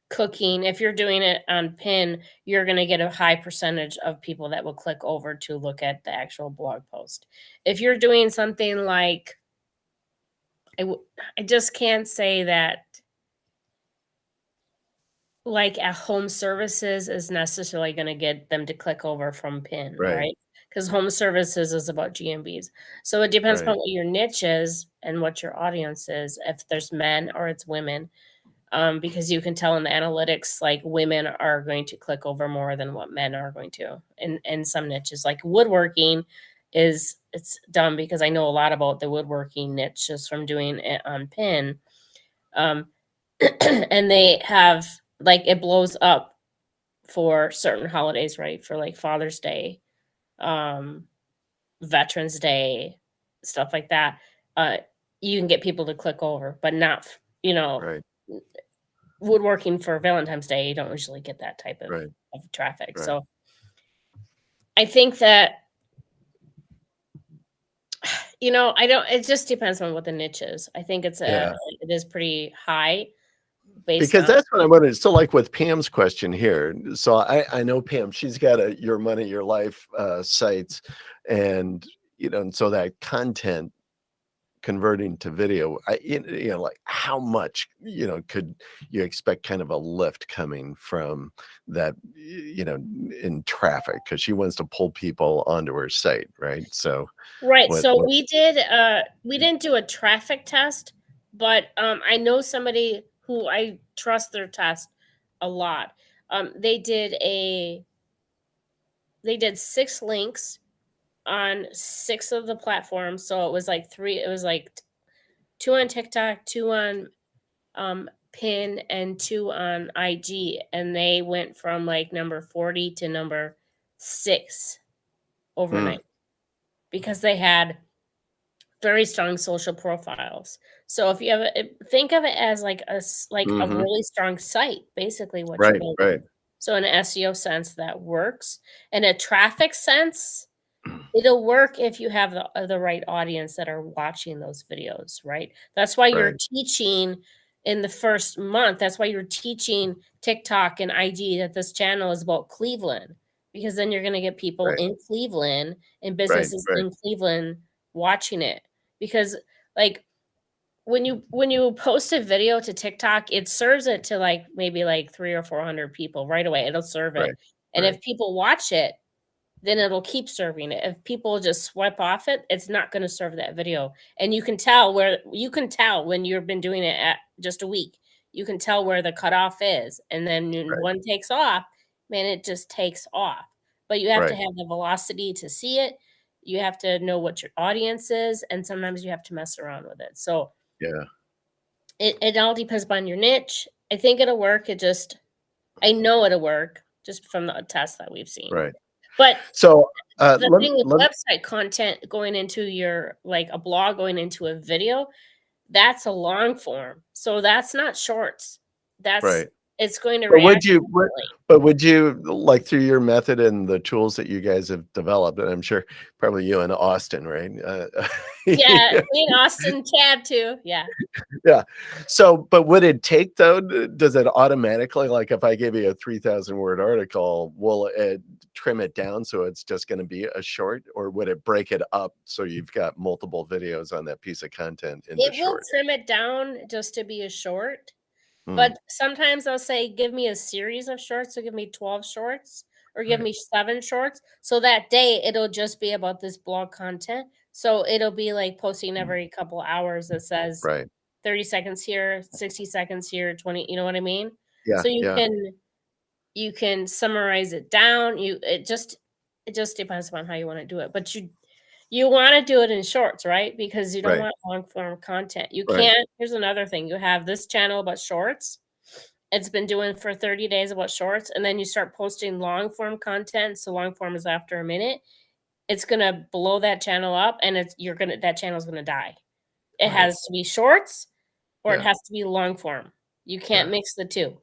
cooking, if you're doing it on Pin, you're going to get a high percentage of people that will click over to look at the actual blog post. If you're doing something like, I just can't say that like at home services is necessarily going to get them to click over from Pin, right, right? Because home services is about GMBs. So it depends right, upon what your niche is and what your audience is, if there's men or it's women. Because you can tell in the analytics, like women are going to click over more than what men are going to. In some niches, like woodworking, it's dumb because I know a lot about the woodworking niche just from doing it on Pin. Um, and they have like it blows up for certain holidays, right? For like Father's Day, um, Veterans Day, stuff like that. Uh, you can get people to click over, but not, right, woodworking for Valentine's Day. You don't usually get that type right, of traffic. right. So I think that, I don't, it just depends on what the niche is. I think Yeah. it is pretty high based Because on, that's what I wanted. So, like with Pam's question here, so I know Pam, she's got a Your Money, Your Life sites, and and so that content converting to video, like how much could you expect kind of a lift coming from that, in traffic, because she wants to pull people onto her site, right? So, right. what So what? we didn't do a traffic test, but I know somebody who I trust their test a lot. They did six links on six of the platforms. So it was like two on TikTok, two on pin and 2 on IG, and they went from, like, number 40 to number 6 Mm, overnight because they had very strong social profiles. So if you have think of it as like a mhm. really strong site, basically what you're Right, right. building. So in an SEO sense, that works. In a traffic sense, it'll work if you have the right audience that are watching those videos, right? That's why you're Right, teaching in the first month. That's why you're teaching TikTok and IG that this channel is about Cleveland, because then you're going to get people right, in Cleveland and right, businesses right, in Cleveland watching it. Because like when you post a video to TikTok, it serves it to like maybe like 3 or 400 people right away. It'll serve it. right, And right, if people watch it, then it'll keep serving it. If people just swipe off it, it's not gonna serve that video, and you can tell when you've been doing it at just a week. You can tell where the cutoff is, and then when right, one takes off, man, it just takes off. But you have to right. have the velocity to see it. You have to know what your audience is, and sometimes you have to mess around with it. So, Yeah, it all depends upon your niche. I think it'll work. I know it'll work just from the tests that we've seen. right. But So, the let thing with let website content going into your like, a blog going into a video, that's a long form. So that's not shorts. That's right. it's going to But would react you differently. would you, like, through your method and the tools that you guys have developed, and I'm sure probably you and Austin, right? Yeah, me and Austin Chad too. Yeah. Yeah. So, but would it take though, does it automatically, like if I give you a 3,000 word article, will it trim it down so it's just going to be a short, or would it break it up so you've got multiple videos on that piece of content in the It will short? trim it down just to be a short. Mm, But sometimes I'll say, "Give me a series of shorts." So give me 12 shorts or give right, me 7 shorts. So that day, it'll just be about this blog content. So it'll be like posting mm, every couple hours that says right. 30 seconds here, 60 seconds here, 20, you know what I mean? Yeah, So yeah, you can summarize it down. It just depends upon how you wanna do it. But you wanna do it in shorts, right? Because you don't right, want long form content. You right, can't here's another thing, you have this channel about shorts. It's been doing for 30 days about shorts, and then you start posting long form content, so long form is after a minute. It's gonna blow that channel up, and that channel's gonna die. It right. has to be shorts or it Yeah, has to be long form. You can't yeah, mix the 2.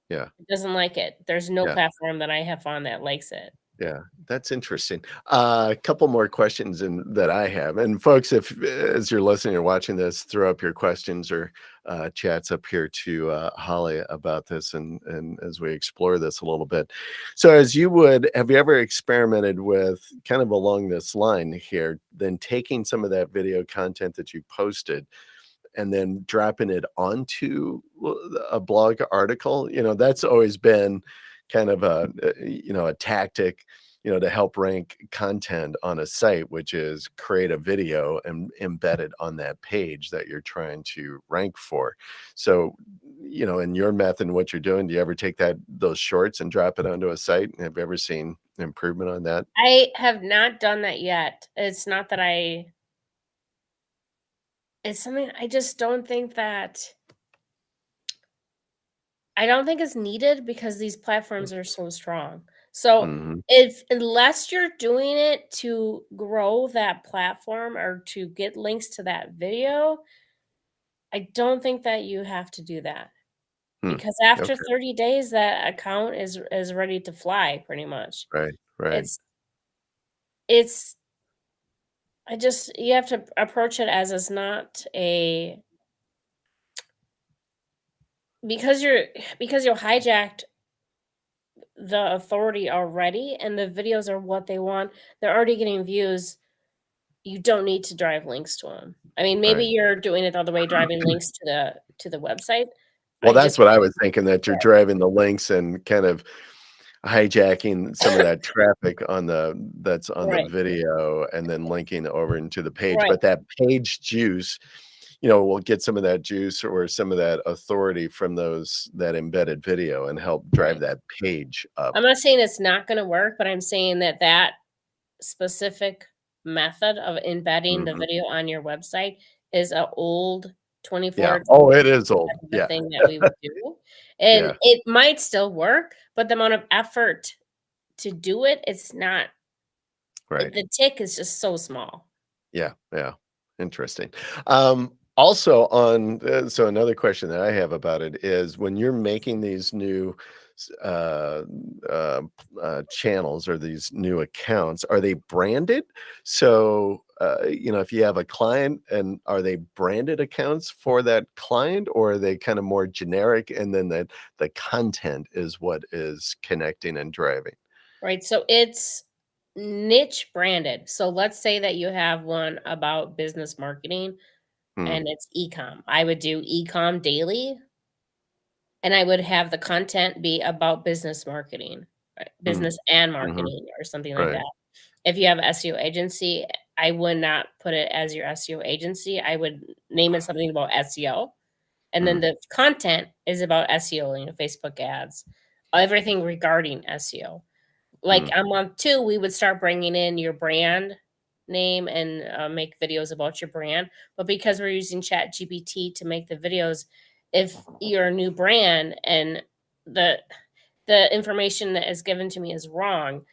yeah, It doesn't like it. There's no yeah. platform that I have found that likes it. Yeah, that's interesting. A couple more questions that I have, and folks, if as you're listening or watching this, throw up your questions or chats up here to Holly about this, and as we explore this a little bit. So, as you would, have you ever experimented with kind of along this line here, then taking some of that video content that you posted and then dropping it onto a blog article? That's always been kind of a tactic, to help rank content on a site, which is create a video and embed it on that page that you're trying to rank for. So, in your method and what you're doing, do you ever take those shorts and drop it onto a site? Have you ever seen improvement on that? I have not done that yet. It's not that it's something I just don't think that I don't think it's needed because these platforms are so strong. So, Hmm. if unless you're doing it to grow that platform or to get links to that video, I don't think that you have to do that. Hmm. Because after Okay. 30 days, that account is ready to fly pretty much. Right. Right. It's it's I just you have to approach it as it's not a because you're hijacked the authority already and the videos are what they want. They're already getting views. You don't need to drive links to them. I mean, maybe Right. you're doing it the other way, driving links to the website. Well, I just that's what I was thinking, that you're driving the links and kind of hijacking some of that traffic that's on the right, video and then linking over into the page, right, but that page juice, will get some of that juice or some of that authority from that embedded video and help drive right. that page up. I'm not saying it's not gonna work, but I'm saying that specific method of embedding the Mhm. video on your website is a old 24 Yeah. to Oh, it 48 is old. type of a Yeah. thing that we would do, and Yeah. it might still work, but the amount of effort to do it, it's not Right. the tick is just so small. Yeah. Yeah. Interesting. Also on so another question that I have about it is when you're making these new s- channels or these new accounts, are they branded? So if you have a client, and are they branded accounts for that client, or are they kind of more generic, and then the content is what is connecting and driving? Right, so it's niche branded. So let's say that you have one about business marketing Hmm. and it's e-com. I would do e-com daily and I would have the content be about business marketing, right? Hmm. Business and Hmm. marketing or something like Right. that. If you have a SEO agency, I would not put it as your SEO agency. I would name it something about SEO. And then Hmm. the content is about SEO, Facebook ads, everything regarding SEO. Like Hmm. on month 2, we would start bringing in your brand name and, make videos about your brand, but because we're using ChatGPT to make the videos, if you're a new brand and the the information that is given to me is wrong,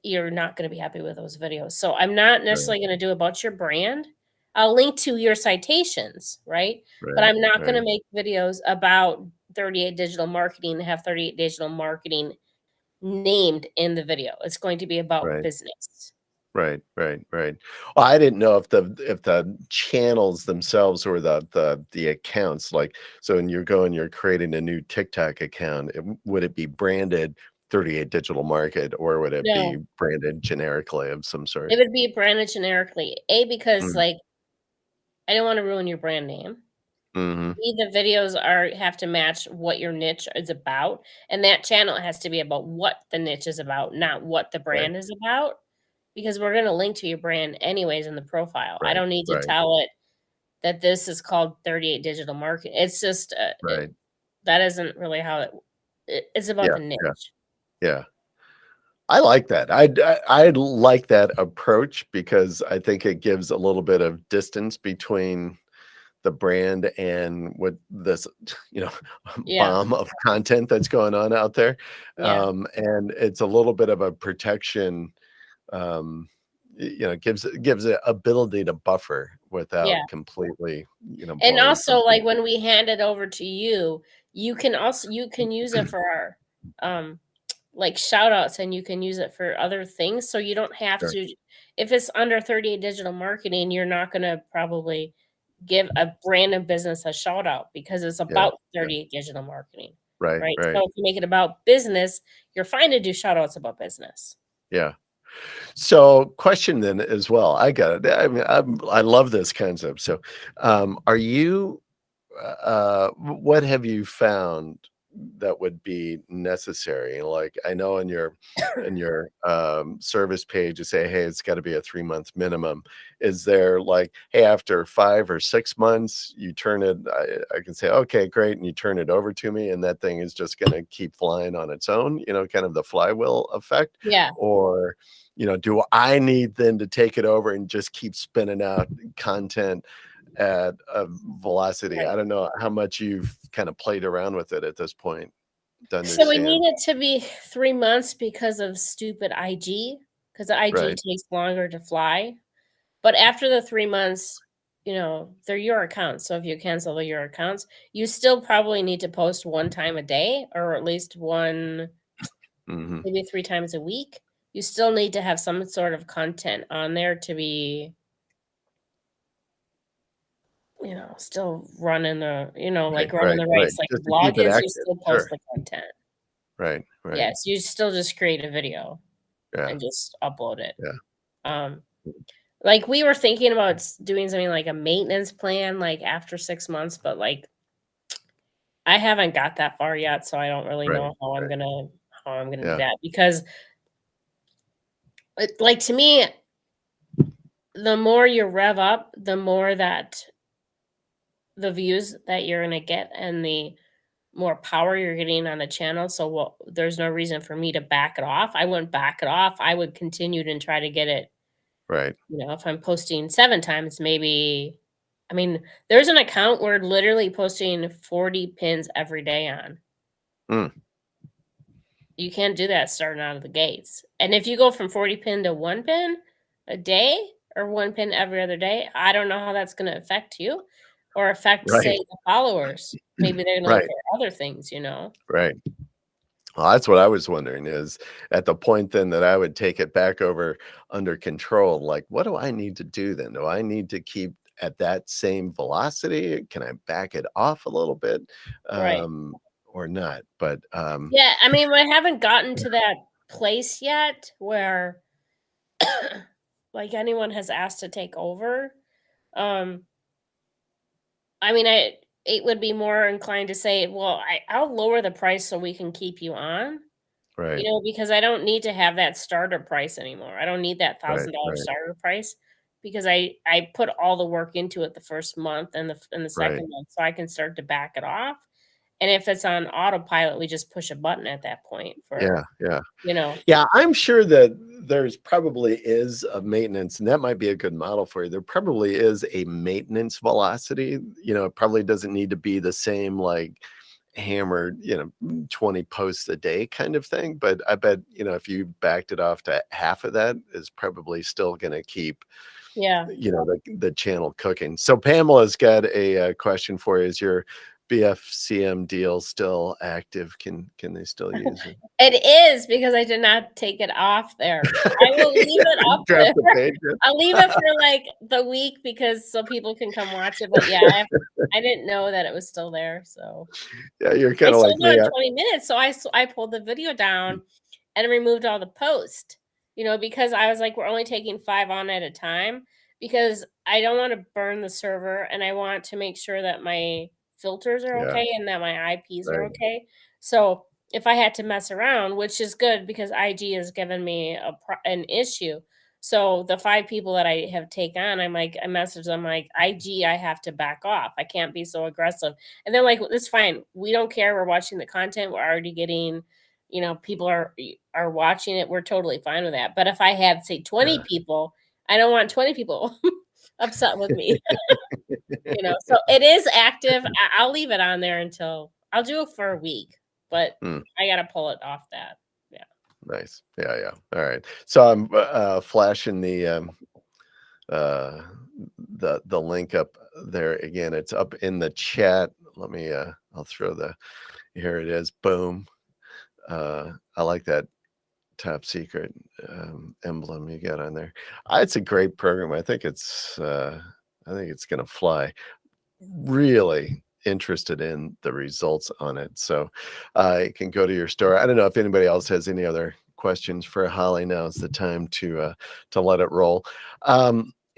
you're not gonna be happy with those videos. So I'm not Right. necessarily gonna do about your brand. I'll link to your citations, right? But Right. I'm not Right. gonna make videos about 38 digital marketing and have 38 digital marketing named in the video. It's going to be about Right. business. Right, right, right. Well, I didn't know if the channels themselves or the accounts, like, so when you're creating a new TikTok account, would it be branded 38 Digital Market, or would it be No, branded generically of some sort? it would be branded generically. A, because, Mm, like, I don't wanna ruin your brand name. mhm. B, the videos have to match what your niche is about, and that channel has to be about what the niche is about, not what the Right, brand is about, because we're gonna link to your brand anyways in the profile. I right, don't need to right, tell it that this is called 38 Digital Market. It's just, right. that isn't really how it's about Yeah, the yeah, niche. yeah. I like that. I like that approach because I think it gives a little bit of distance between the brand and what this, you know, Yeah, bomb of content that's going on out there. yeah, And it's a little bit of a protection, gives it ability to buffer without yeah. completely, And blowing also, something like, up. when we hand it over to you, you can use it for our, um, like, shout outs, and you can use it for other things, so you don't have Sure. to if it's under 38 digital marketing, you're not gonna probably give a random business a shout out because it's Yeah. about Yeah. 38 digital marketing, Right. right? Right. So if you make it about business, you're fine to do shout outs about business. Yeah. So, question then as well. I got it. I mean, I love this concept. So, are you what have you found that would be necessary? Like, I know in your service page, you say, "Hey, it's got to be a 3 month minimum." Is there like, hey, after 5 or 6 months, you turn it? I can say, "Okay, great," and you turn it over to me, and that thing is just going to keep flying on its own. Kind of the flywheel effect, Yeah, or do I need then to take it over and just keep spinning out content at a velocity? right. I don't know how much you've kind of played around with it at this point to So we need understand. it to be 3 months because of stupid IG, because the IG Right, takes longer to fly. But after the 3 months, they're your accounts, so if you cancel your accounts, you still probably need to post 1 time a day or at least 1, mhm, maybe 3 times a week. You still need to have some sort of content on there to be, still running like right, running right, the right, race like a just to blog keep it is, you active, still post sure, the content. right, right, Yes, you still just create a video yeah, and just upload it. yeah, Um, like, we were thinking about doing something like a maintenance plan, like, after 6 months, but, like, I haven't got that far yet, so I don't really right, know how I'm right, gonna do yeah, that because, like, to me, the more you rev up, the more that the views that you're gonna get and the more power you're getting on the channel, so, well, there's no reason for me to back it off. I wouldn't back it off. I would continue to try to get it. right, If I'm posting 7 times, maybe I mean, there's an account we're literally posting 40 pins every day on. Mm. You can't do that starting out of the gates. And if you go from 40 pin to 1 pin a day or 1 pin every other day, I don't know how that's gonna affect you or affect, say, Right. the followers. Maybe they're gonna look Right. for other things, you know? Right. Well, that's what I was wondering is at the point then that I would take it back over under control, like, what do I need to do then? Do I need to keep at that same velocity? Can I back it off a little bit, Right. or not? But Yeah, I mean, we haven't gotten to that place yet where, like, anyone has asked to take over. Um, I mean, it would be more inclined to say, "Well, I'll lower the price so we can keep you on." right, You know, because I don't need to have that starter price anymore. I don't need that right, $1,000 right, starter price because I put all the work into it the first month and the right. second month, so I can start to back it off. And if it's on autopilot, we just push a button at that point for, Yeah, yeah. you know. Yeah, I'm sure that there's probably is a maintenance, and that might be a good model for you. There probably is a maintenance velocity. It probably doesn't need to be the same like hammered, 20 posts a day kind of thing. But I bet, if you backed it off to half of that, is probably still going to keep, Yeah. the channel cooking. So Pamela's got a question for you. Is your BFCM deal still active? Can they still use it? It is because I did not take it off there. I will leave it up Drop there. the page. I'll leave it for, like, the week because so people can come watch it, but, yeah, I didn't know that it was still there, so Yeah, you're I kinda like sold me. it in 20 minutes, so I pulled the video down and removed all the post, because I was like, "We're only taking 5 on at a time," because I don't wanna burn the server, and I want to make sure that my filters are Yeah, okay and that my IPs are right, okay. So, if I had to mess around, which is good because IG has given me an issue. So, the 5 people that I have take on, I message them like, "IG, I have to back off. I can't be so aggressive." And they're like, "It's fine. We don't care. We're watching the content. We're already getting, people are watching it. We're totally fine with that." But if I had, say, 20 yeah. people, I don't want 20 people upset with me. So it is active. I'll leave it on there until I'll do it for a week, but Mm, I gotta pull it off that. Yeah. nice. Yeah, yeah. Alright. So I'm, flashing uh, the link up there again. It's up in the chat. Let me, I'll throw here it is. Boom. I like that top secret, emblem you got on there. It's a great program. I think it's gonna fly. Really interested in the results on it. So you can go to your store. I don't know if anybody else has any other questions for Holly. Now is the time to let it roll.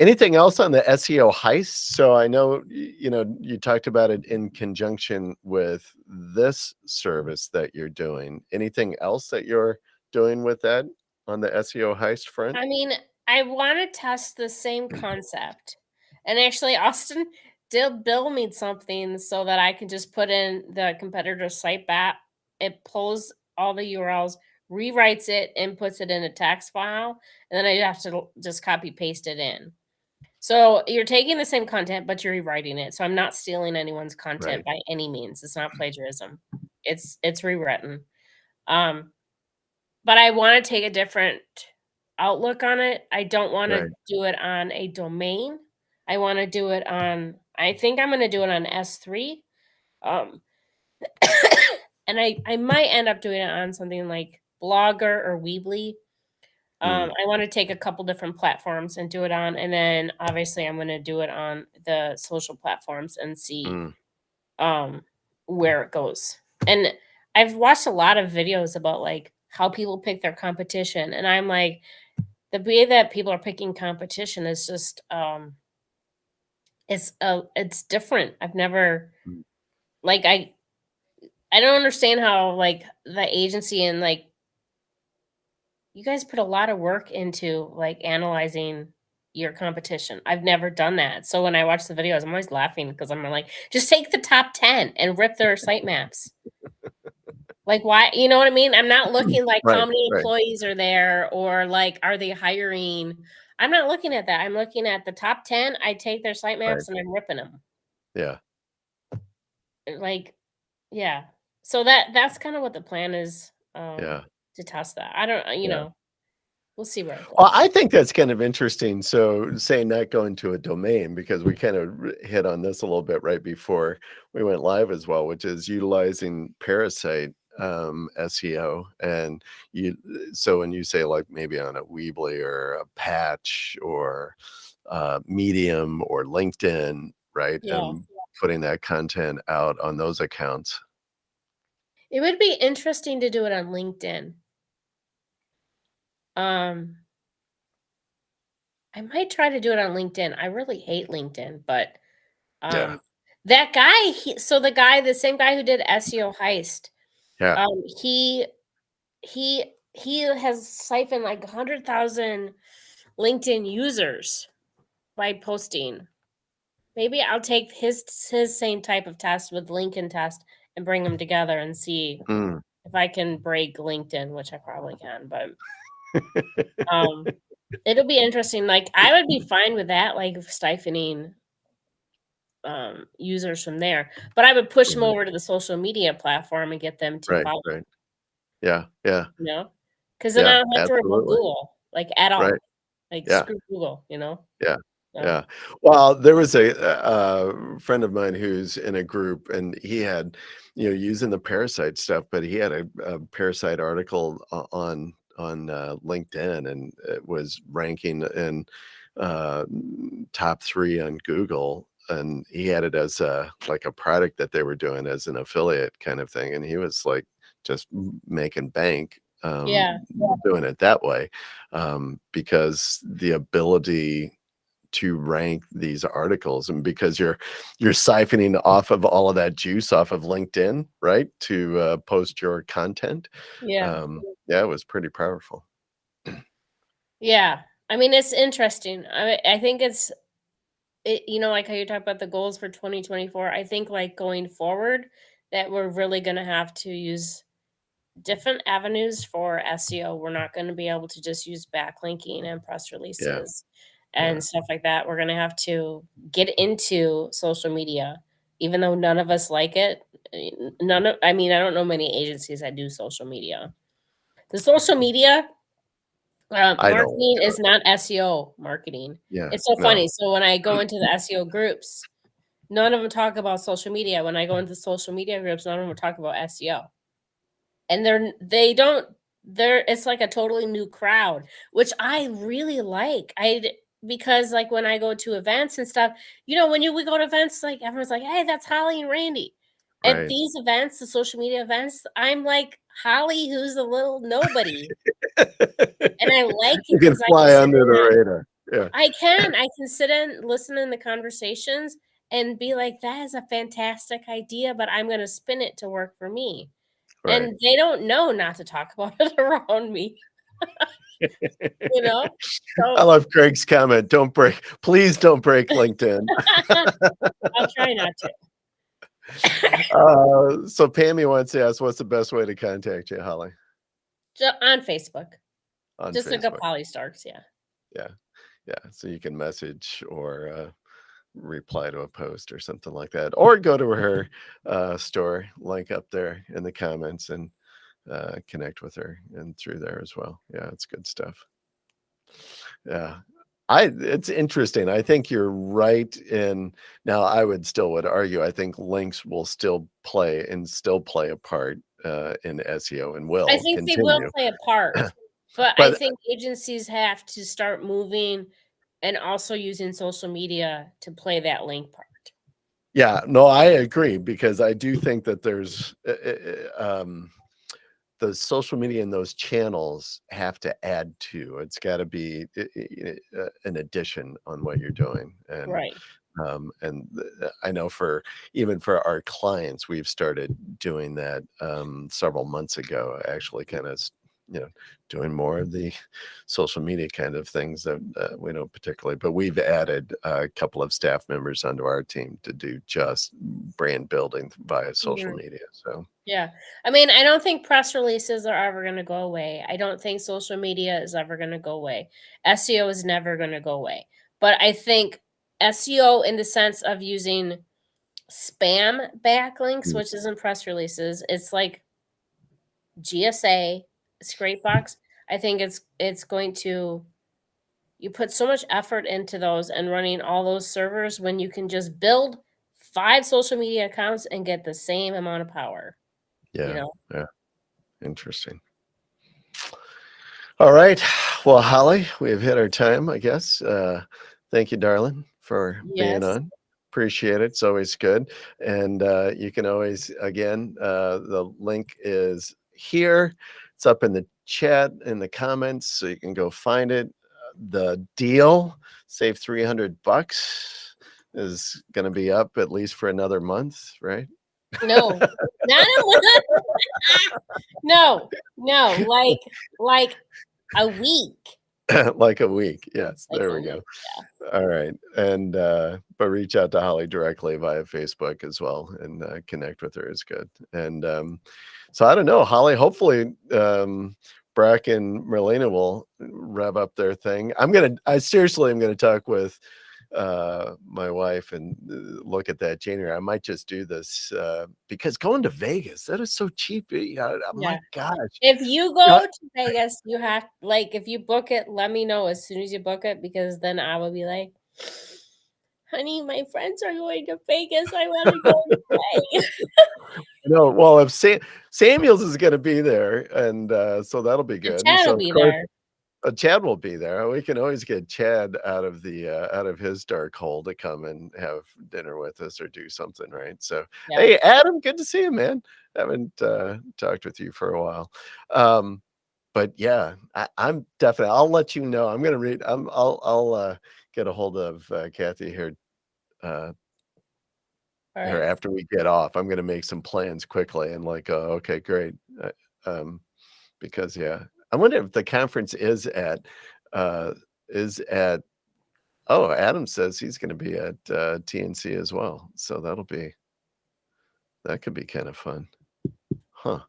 Anything else on the SEO heist? So I know you talked about it in conjunction with this service that you're doing. Anything else that you're doing with that on the SEO heist front? I mean, I wanna test the same concept. And actually, Austin did bill me something so that I can just put in the competitor site bat. It pulls all the URLs, rewrites it, and puts it in a text file, and then I have to just copy paste it in. So you're taking the same content, but you're rewriting it. So I'm not stealing anyone's content Right, by any means. It's not plagiarism. It's rewritten. Um, but I want to take a different outlook on it. I don't want to right, do it on a domain. I want to do it on. I think I'm going to do it on S3. Um, and I might end up doing it on something like Blogger or Weebly. mm, I wanna take a couple different platforms and do it on, and then obviously I'm gonna do it on the social platforms and see, mm, um, where it goes. And I've watched a lot of videos about, like, how people pick their competition, and I'm like, the way that people are picking competition is just, it's different. I've never mm. like, I don't understand how, like, the agency and, like, you guys put a lot of work into, like, analyzing your competition. I've never done that. So when I watch the videos, I'm always laughing because I'm like, "Just take the top 10 and rip their sitemaps." Like, why, you know what I mean? I'm not looking like how Right, many right. employees are there or, like, are they hiring? I'm not looking at that. I'm looking at the top 10. I take their Right. sitemaps and I'm ripping them. Yeah. Like, yeah. So that's kind of what the plan is, Yeah. to test that. I don't, Yeah. we'll see where it Well, goes. I think that's kind of interesting. So, say not going to a domain, because we kind of hit on this a little bit right before we went live as well, which is utilizing Parasite SEO. And you, so when you say like maybe on a Weebly or a Patch or Medium or LinkedIn, right, Yeah. and putting that content out on those accounts. It would be interesting to do it on LinkedIn. Um, I might try to do it on LinkedIn. I really hate LinkedIn, but Yeah, um that guy, the guy, the same guy who did SEO Heist, yeah. he he has siphoned like 100,000 LinkedIn users by posting. Maybe I'll take his same type of test with LinkedIn test and bring them together and see Mm. if I can break LinkedIn, which I probably can, but um it'll be interesting. Like I would be fine with that, like siphoning users from there. But I would push them Right, over to the social media platform and get them to right, follow, right. Yeah, yeah, you know? Because then I yeah, don't have to worry about absolutely. Google, like at Right. all. Like Yeah, screw Google, you know? yeah, So yeah. Well, there was a friend of mine who's in a group, and he had, using the Parasite stuff, but he had a Parasite article on LinkedIn, and it was ranking in top 3 on Google, and he had it as like a product that they were doing as an affiliate kind of thing, and he was like just making bank yeah. doing it that way, because the ability to rank these articles, and because you're siphoning off of all of that juice off of LinkedIn, right, to post your content. Yeah. Yeah, it was pretty powerful. Yeah. I mean, it's interesting. I think like how you talk about the goals for 2024. I think like going forward that we're really going to have to use different avenues for SEO. We're not going to be able to just use backlinking and press Yeah, releases yeah, and stuff like that. We're going to have to get into social media, even though none of us like it. I mean, I don't know many agencies that do social media. The social media I don't. marketing is not SEO marketing. Yeah, It's so no. funny. So when I go into the SEO groups, none of them talk about social media. When I go into social media groups, none of them talk about SEO. And they don't they're it's like a totally new crowd, which I really like. Because like when I go to events and stuff, when we go to events, like everyone's like, "Hey, that's Holly and Randy." At Right. these events, the social media events, I'm like Holly, who's a little nobody, and I like it You can because I can fly sit under in the that. radar. Yeah, I can sit in, listen in the conversations, and be like, "That is a fantastic idea, but I'm gonna spin it to work for me." right. And they don't know not to talk about it around me, you know? I So love Craig's comment, please don't break LinkedIn. I'll try not to. So Pammy wants to ask, what's the best way to contact you, Holly? On Facebook. On Just look up Facebook. Holly Starks, yeah. Yeah, yeah, so you can message or, reply to a post or something like that, or go to her, store, link up there in the comments, and, connect with her and through there as well. Yeah, it's good stuff. Yeah. It's interesting. I think you're right in now I would argue, I think links will still play a part, in SEO and I will think they will continue. play a part, but I But think agencies have to start moving and also using social media to play that link part. yeah, no, I agree, because I do think that there's, the social media and those channels have to add to. It's gotta be an addition on what you're doing, Right. I know even for our clients, we've started doing that, several months ago, actually kinda doing more of the social media kind of things that we don't particularly, but we've added a couple of staff members onto our team to do just brand building via social media. So yeah, I mean, I don't think press releases are ever going to go away. I don't think social media is ever going to go away. SEO is never going to go away. But I think SEO in the sense of using spam backlinks, which isn't press releases, it's like GSA, Scrapebox. I think it's going to you put so much effort into those and running all those servers when you can just build 5 social media accounts and get the same amount of power. yeah, know? yeah, interesting. All right, well, Holly, we have hit our time, I guess. Thank you, darling, for being Yes. on. Appreciate it. It's always good. And you can always, again, the link is here. It's up in the chat, in the comments, so you can go find it. The deal, save $300, is going to be up at least for another month, right? No. Not a month. No, like a week. Like a week. Yes, Like there a we go. week, yeah. All right. And but reach out to Holly directly via Facebook as well, and connect with her is good. And so I don't know, Holly, hopefully Brack and Marlena will rev up their thing. I seriously am gonna talk with my wife and look at that January. I might just do this because going to Vegas, that is so cheap. Yeah. My gosh. If you go to Vegas, you have if you book it, let me know as soon as you book it, because then I will be like, honey, my friends are going to Vegas. I want to go today. No, well, if Samuels is going to be there, and so that'll be And good. Chad So will of be course, there. Chad will be there. We can always get Chad out of his dark hole to come and have dinner with us or do something, right? So, Yeah. hey, Adam, good to see you, man. Haven't talked with you for a while. But yeah, I'm definitely. I'll let you know. I'm gonna read. I'll get a hold of Kathy here. All Or right. after we get off, I'm gonna make some plans quickly and okay, great. Because yeah, I wonder if the conference is at. Oh, Adam says he's gonna be at TNC as well, so that could be kind of fun, huh?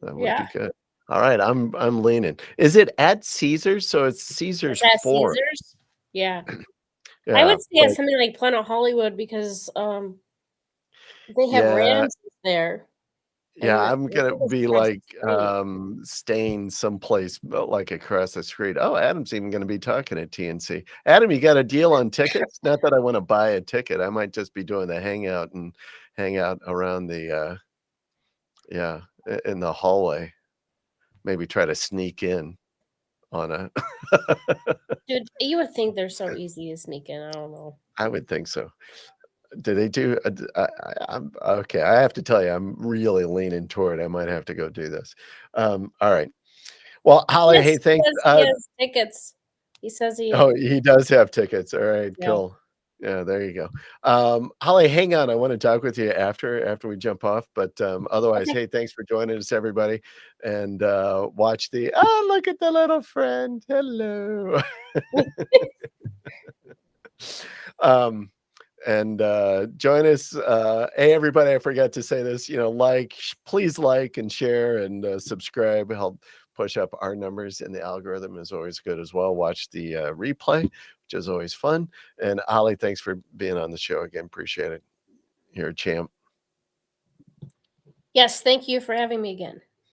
That would be Yeah. good. All right, I'm leaning. Is it at Caesars? So it's Is Caesars that 4. Caesars? Yeah. I Yeah, would say but it's something like Planet Hollywood because they have yeah. Ramses there. Yeah, And I I'm gonna think it's be across the like street. staying someplace like across the street. Oh, Adam's even gonna be talking at TNC. Adam, you got a deal on tickets? Not that I want to buy a ticket. I might just be doing the hangout and hang out around the in the hallway. Maybe try to sneak in on a Dude, you would think they're so easy to sneak in. I don't know. I would think so. Do they do I'm okay, I have to tell you, I'm really leaning toward I might have to go do this. All right. Well, Holly, hey, thanks. He has tickets. He says he Oh, he does have tickets. All right, yeah. cool. Yeah, there you go. Holly, hang on. I want to talk with you after we jump off. But otherwise, Okay. hey, thanks for joining us, everybody. And watch look at the little friend. Hello. um, and join us. Hey, everybody, I forgot to say this, please like and share and subscribe. Help push up our numbers, and the algorithm is always good as well. Watch the replay, which is always fun. And Holly, thanks for being on the show again. Appreciate it. You're a champ. Yes, thank you for having me again.